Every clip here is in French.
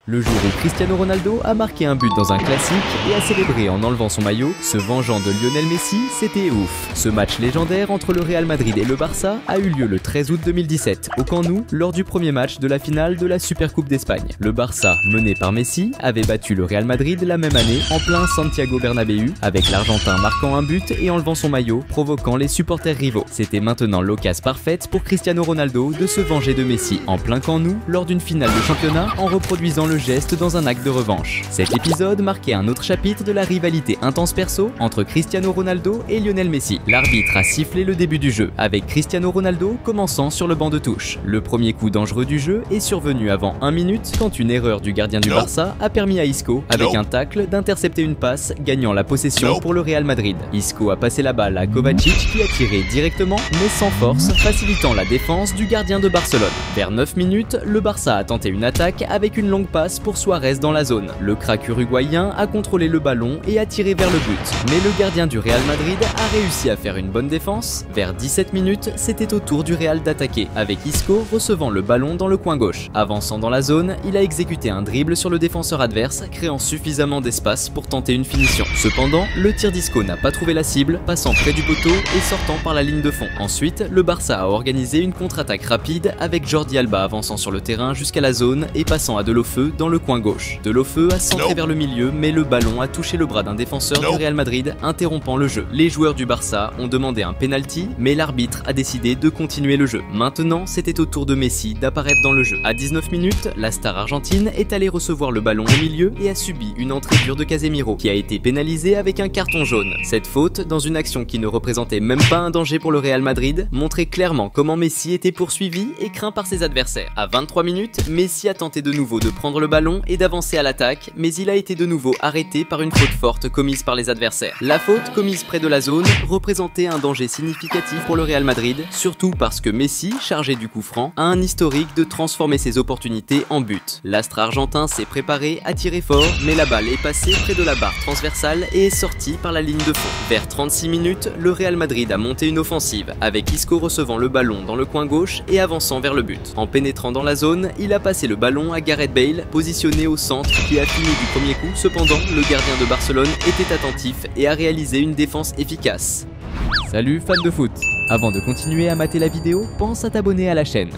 Le jour où Cristiano Ronaldo a marqué un but dans un classique et a célébré en enlevant son maillot, se vengeant de Lionel Messi, c'était ouf. Ce match légendaire entre le Real Madrid et le Barça a eu lieu le 13 août 2017 au Camp Nou lors du premier match de la finale de la Supercoupe d'Espagne. Le Barça, mené par Messi, avait battu le Real Madrid la même année en plein Santiago Bernabéu, avec l'Argentin marquant un but et enlevant son maillot, provoquant les supporters rivaux. C'était maintenant l'occasion parfaite pour Cristiano Ronaldo de se venger de Messi en plein Camp Nou lors d'une finale de championnat en reproduisant le geste dans un acte de revanche. Cet épisode marquait un autre chapitre de la rivalité intense perso entre Cristiano Ronaldo et Lionel Messi. L'arbitre a sifflé le début du jeu, avec Cristiano Ronaldo commençant sur le banc de touche. Le premier coup dangereux du jeu est survenu avant 1 minute quand une erreur du gardien du Barça a permis à Isco, avec un tacle, d'intercepter une passe, gagnant la possession pour le Real Madrid. Isco a passé la balle à Kovacic qui a tiré directement mais sans force, facilitant la défense du gardien de Barcelone. Vers 9 minutes, le Barça a tenté une attaque avec une longue passe pour Suarez dans la zone. Le crack uruguayen a contrôlé le ballon et a tiré vers le but. Mais le gardien du Real Madrid a réussi à faire une bonne défense. Vers 17 minutes, c'était au tour du Real d'attaquer, avec Isco recevant le ballon dans le coin gauche. Avançant dans la zone, il a exécuté un dribble sur le défenseur adverse, créant suffisamment d'espace pour tenter une finition. Cependant, le tir d'Isco n'a pas trouvé la cible, passant près du poteau et sortant par la ligne de fond. Ensuite, le Barça a organisé une contre-attaque rapide avec Jordi Alba avançant sur le terrain jusqu'à la zone et passant à Deulofeu dans le coin gauche. Deulofeu a centré vers le milieu, mais le ballon a touché le bras d'un défenseur du Real Madrid, interrompant le jeu. Les joueurs du Barça ont demandé un penalty, mais l'arbitre a décidé de continuer le jeu. Maintenant, c'était au tour de Messi d'apparaître dans le jeu. À 19 minutes, la star argentine est allée recevoir le ballon au milieu et a subi une entrée dure de Casemiro, qui a été pénalisé avec un carton jaune. Cette faute, dans une action qui ne représentait même pas un danger pour le Real Madrid, montrait clairement comment Messi était poursuivi et craint par ses adversaires. À 23 minutes, Messi a tenté de nouveau de prendre le ballon et d'avancer à l'attaque, mais il a été de nouveau arrêté par une faute forte commise par les adversaires. La faute commise près de la zone représentait un danger significatif pour le Real Madrid, surtout parce que Messi, chargé du coup franc, a un historique de transformer ses opportunités en but. L'astre argentin s'est préparé à tirer fort, mais la balle est passée près de la barre transversale et est sortie par la ligne de fond. Vers 36 minutes, le Real Madrid a monté une offensive, avec Isco recevant le ballon dans le coin gauche et avançant vers le but. En pénétrant dans la zone, il a passé le ballon à Gareth Bale, positionné au centre, qui a fini du premier coup. Cependant, le gardien de Barcelone était attentif et a réalisé une défense efficace. Salut fans de foot! Avant de continuer à mater la vidéo, pense à t'abonner à la chaîne.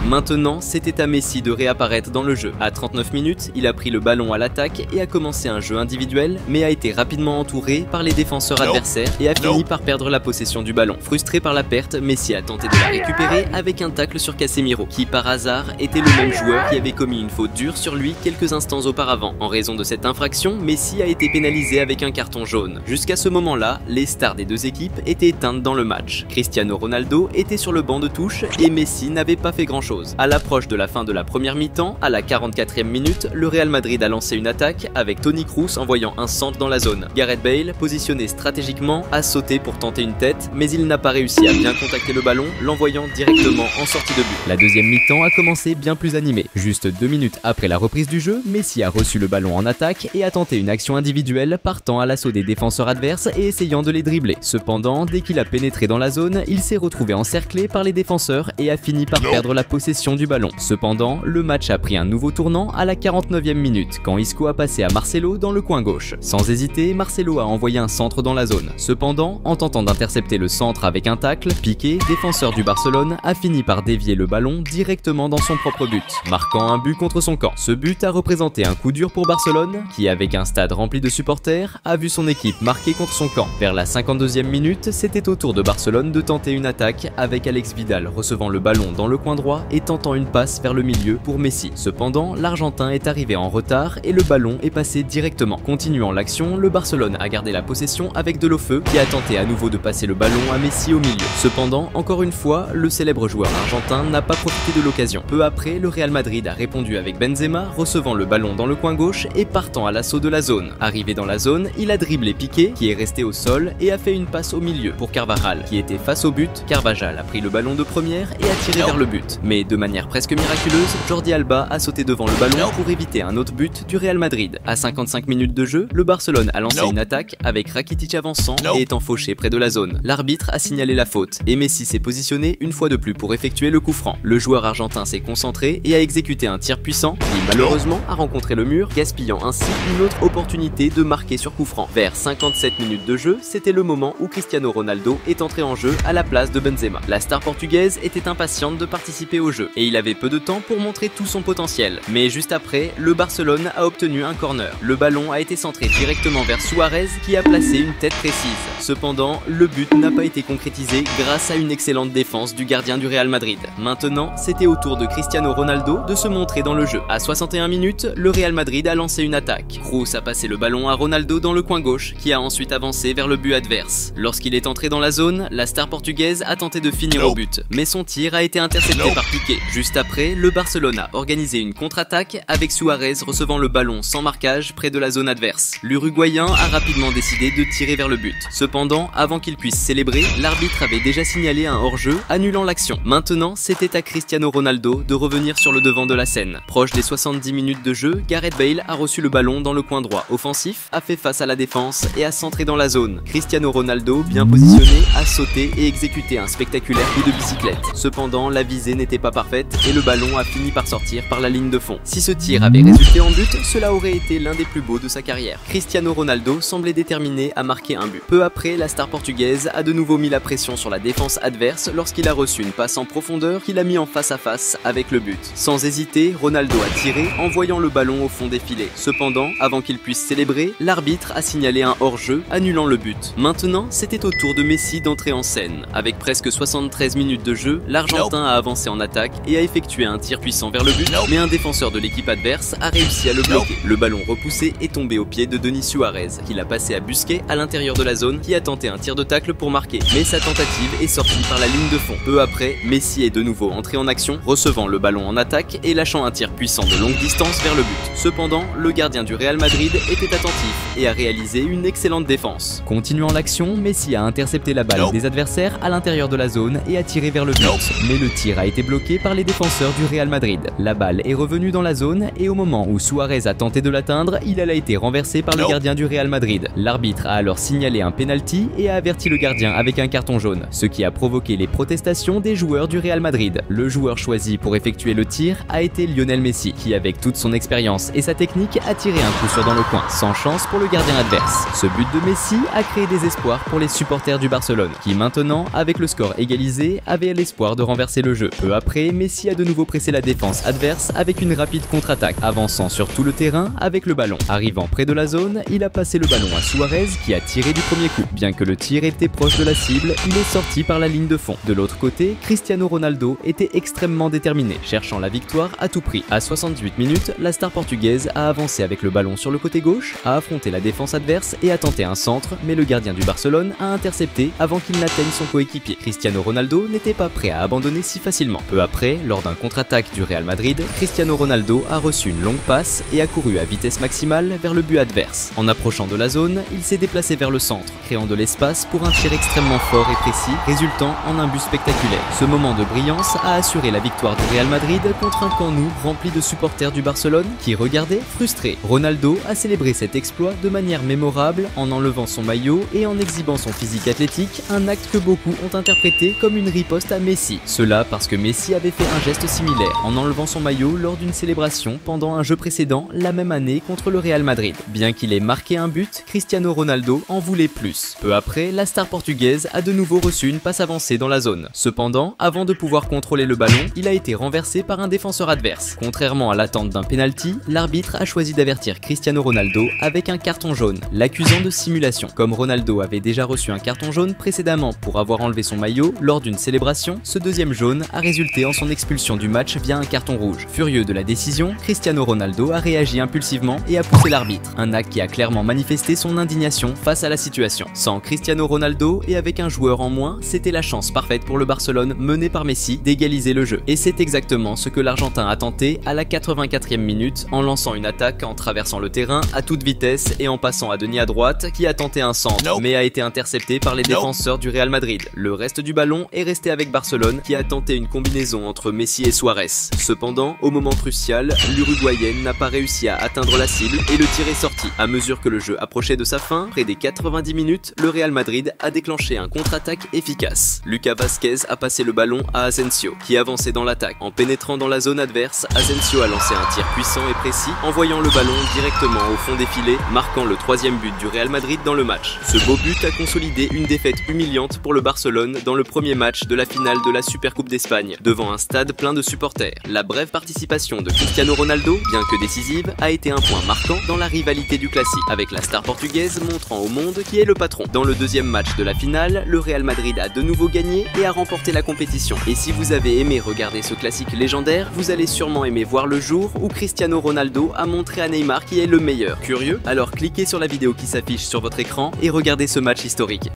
Maintenant, c'était à Messi de réapparaître dans le jeu. À 39 minutes, il a pris le ballon à l'attaque et a commencé un jeu individuel, mais a été rapidement entouré par les défenseurs adversaires et a fini par perdre la possession du ballon. Frustré par la perte, Messi a tenté de la récupérer avec un tacle sur Casemiro, qui par hasard était le même joueur qui avait commis une faute dure sur lui quelques instants auparavant. En raison de cette infraction, Messi a été pénalisé avec un carton jaune. Jusqu'à ce moment-là, les stars des deux équipes étaient éteintes dans le match. Cristiano Ronaldo était sur le banc de touche et Messi n'avait pas fait grand-chose. À l'approche de la fin de la première mi-temps, à la 44e minute, le Real Madrid a lancé une attaque avec Toni Kroos envoyant un centre dans la zone. Gareth Bale, positionné stratégiquement, a sauté pour tenter une tête, mais il n'a pas réussi à bien contacter le ballon, l'envoyant directement en sortie de but. La deuxième mi-temps a commencé bien plus animée. Juste 2 minutes après la reprise du jeu, Messi a reçu le ballon en attaque et a tenté une action individuelle, partant à l'assaut des défenseurs adverses et essayant de les dribbler. Cependant, dès qu'il a pénétré dans la zone, il s'est retrouvé encerclé par les défenseurs et a fini par perdre la possession du ballon. Cependant, le match a pris un nouveau tournant à la 49e minute quand Isco a passé à Marcelo dans le coin gauche. Sans hésiter, Marcelo a envoyé un centre dans la zone. Cependant, en tentant d'intercepter le centre avec un tacle, Piqué, défenseur du Barcelone, a fini par dévier le ballon directement dans son propre but, marquant un but contre son camp. Ce but a représenté un coup dur pour Barcelone, qui avec un stade rempli de supporters, a vu son équipe marquer contre son camp. Vers la 52e minute, c'était au tour de Barcelone de tenter une attaque avec Alex Vidal recevant le ballon dans le coin droit et tentant une passe vers le milieu pour Messi. Cependant, l'Argentin est arrivé en retard et le ballon est passé directement. Continuant l'action, le Barcelone a gardé la possession avec Deulofeu qui a tenté à nouveau de passer le ballon à Messi au milieu. Cependant, encore une fois, le célèbre joueur argentin n'a pas profité de l'occasion. Peu après, le Real Madrid a répondu avec Benzema recevant le ballon dans le coin gauche et partant à l'assaut de la zone. Arrivé dans la zone, il a dribblé Piqué qui est resté au sol et a fait une passe au milieu pour Carvajal qui était face au but. Carvajal a pris le ballon de première et a tiré vers le but. Mais Mais de manière presque miraculeuse, Jordi Alba a sauté devant le ballon pour éviter un autre but du Real Madrid. À 55 minutes de jeu, le Barcelone a lancé une attaque avec Rakitic avançant et étant fauché près de la zone. L'arbitre a signalé la faute et Messi s'est positionné une fois de plus pour effectuer le coup franc. Le joueur argentin s'est concentré et a exécuté un tir puissant qui malheureusement a rencontré le mur, gaspillant ainsi une autre opportunité de marquer sur coup franc. Vers 57 minutes de jeu, c'était le moment où Cristiano Ronaldo est entré en jeu à la place de Benzema. La star portugaise était impatiente de participer au jeu et il avait peu de temps pour montrer tout son potentiel. Mais juste après, le Barcelone a obtenu un corner. Le ballon a été centré directement vers Suarez qui a placé une tête précise. Cependant, le but n'a pas été concrétisé grâce à une excellente défense du gardien du Real Madrid. Maintenant, c'était au tour de Cristiano Ronaldo de se montrer dans le jeu. À 61 minutes, le Real Madrid a lancé une attaque. Kroos a passé le ballon à Ronaldo dans le coin gauche qui a ensuite avancé vers le but adverse. Lorsqu'il est entré dans la zone, la star portugaise a tenté de finir au but, mais son tir a été intercepté par Piqué. Juste après, le Barcelone a organisé une contre-attaque avec Suarez recevant le ballon sans marquage près de la zone adverse. L'Uruguayen a rapidement décidé de tirer vers le but. Cependant, avant qu'il puisse célébrer, l'arbitre avait déjà signalé un hors-jeu, annulant l'action. Maintenant, c'était à Cristiano Ronaldo de revenir sur le devant de la scène. Proche des 70 minutes de jeu, Gareth Bale a reçu le ballon dans le coin droit offensif, a fait face à la défense et a centré dans la zone. Cristiano Ronaldo, bien positionné, a sauté et exécuté un spectaculaire coup de bicyclette. Cependant, la visée n'était pas parfaite et le ballon a fini par sortir par la ligne de fond. Si ce tir avait résulté en but, cela aurait été l'un des plus beaux de sa carrière. Cristiano Ronaldo semblait déterminé à marquer un but. Peu après, la star portugaise a de nouveau mis la pression sur la défense adverse lorsqu'il a reçu une passe en profondeur qu'il a mis en face à face avec le but. Sans hésiter, Ronaldo a tiré en voyant le ballon au fond des filets. Cependant, avant qu'il puisse célébrer, l'arbitre a signalé un hors-jeu annulant le but. Maintenant, c'était au tour de Messi d'entrer en scène. Avec presque 73 minutes de jeu, l'Argentin a avancé en attaque et a effectué un tir puissant vers le but, mais un défenseur de l'équipe adverse a réussi à le bloquer. Le ballon repoussé est tombé au pied de Denis Suarez, qui l'a passé à Busquets à l'intérieur de la zone, qui a tenté un tir de tacle pour marquer, mais sa tentative est sortie par la ligne de fond. Peu après, Messi est de nouveau entré en action, recevant le ballon en attaque et lâchant un tir puissant de longue distance vers le but. Cependant, le gardien du Real Madrid était attentif et a réalisé une excellente défense. Continuant l'action, Messi a intercepté la balle des adversaires à l'intérieur de la zone et a tiré vers le but, mais le tir a été bloqué par les défenseurs du Real Madrid. La balle est revenue dans la zone et au moment où Suarez a tenté de l'atteindre, il a été renversé par le gardien du Real Madrid. L'arbitre a alors signalé un penalty et a averti le gardien avec un carton jaune, ce qui a provoqué les protestations des joueurs du Real Madrid. Le joueur choisi pour effectuer le tir a été Lionel Messi, qui avec toute son expérience et sa technique a tiré un coup sûr dans le coin, sans chance pour le gardien adverse. Ce but de Messi a créé des espoirs pour les supporters du Barcelone, qui maintenant, avec le score égalisé, avaient l'espoir de renverser le jeu. Peu après, Messi a de nouveau pressé la défense adverse avec une rapide contre-attaque, avançant sur tout le terrain avec le ballon. Arrivant près de la zone, il a passé le ballon à Suarez qui a tiré du premier coup. Bien que le tir était proche de la cible, il est sorti par la ligne de fond. De l'autre côté, Cristiano Ronaldo était extrêmement déterminé, cherchant la victoire à tout prix. À 68 minutes, la star portugaise a avancé avec le ballon sur le côté gauche, a affronté la défense adverse et a tenté un centre, mais le gardien du Barcelone a intercepté avant qu'il n'atteigne son coéquipier. Cristiano Ronaldo n'était pas prêt à abandonner si facilement. Peu après, lors d'un contre-attaque du Real Madrid, Cristiano Ronaldo a reçu une longue passe et a couru à vitesse maximale vers le but adverse. En approchant de la zone, il s'est déplacé vers le centre, créant de l'espace pour un tir extrêmement fort et précis, résultant en un but spectaculaire. Ce moment de brillance a assuré la victoire du Real Madrid contre un camp nou rempli de supporters du Barcelone qui regardaient frustrés. Ronaldo a célébré cet exploit de manière mémorable en enlevant son maillot et en exhibant son physique athlétique, un acte que beaucoup ont interprété comme une riposte à Messi. Cela parce que Messi avait fait un geste similaire en enlevant son maillot lors d'une célébration pendant un jeu précédent la même année contre le Real Madrid. Bien qu'il ait marqué un but, Cristiano Ronaldo en voulait plus. Peu après, la star portugaise a de nouveau reçu une passe avancée dans la zone. Cependant, avant de pouvoir contrôler le ballon, il a été renversé par un défenseur adverse. Contrairement à l'attente d'un penalty, l'arbitre a choisi d'avertir Cristiano Ronaldo avec un carton jaune, l'accusant de simulation. Comme Ronaldo avait déjà reçu un carton jaune précédemment pour avoir enlevé son maillot lors d'une célébration, ce deuxième jaune a résulté en son expulsion du match via un carton rouge. Furieux de la décision, Cristiano Ronaldo a réagi impulsivement et a poussé l'arbitre, un acte qui a clairement manifesté son indignation face à la situation. Sans Cristiano Ronaldo et avec un joueur en moins, c'était la chance parfaite pour le Barcelone mené par Messi d'égaliser le jeu. Et c'est exactement ce que l'Argentin a tenté à la 84e minute en lançant une attaque en traversant le terrain à toute vitesse et en passant à Denis à droite qui a tenté un centre mais a été intercepté par les défenseurs du Real Madrid. Le reste du ballon est resté avec Barcelone qui a tenté une combinaison liaison entre Messi et Suarez. Cependant, au moment crucial, l'Uruguayenne n'a pas réussi à atteindre la cible et le tir est sorti. À mesure que le jeu approchait de sa fin, près des 90 minutes, le Real Madrid a déclenché un contre-attaque efficace. Lucas Vázquez a passé le ballon à Asensio, qui avançait dans l'attaque. En pénétrant dans la zone adverse, Asensio a lancé un tir puissant et précis, envoyant le ballon directement au fond des filets, marquant le 3e but du Real Madrid dans le match. Ce beau but a consolidé une défaite humiliante pour le Barcelone dans le premier match de la finale de la Supercoupe d'Espagne, devant un stade plein de supporters. La brève participation de Cristiano Ronaldo, bien que décisive, a été un point marquant dans la rivalité du classique, avec la star portugaise montrant au monde qui est le patron. Dans le deuxième match de la finale, le Real Madrid a de nouveau gagné et a remporté la compétition. Et si vous avez aimé regarder ce classique légendaire, vous allez sûrement aimer voir le jour où Cristiano Ronaldo a montré à Neymar qui est le meilleur. Curieux? Alors cliquez sur la vidéo qui s'affiche sur votre écran et regardez ce match historique.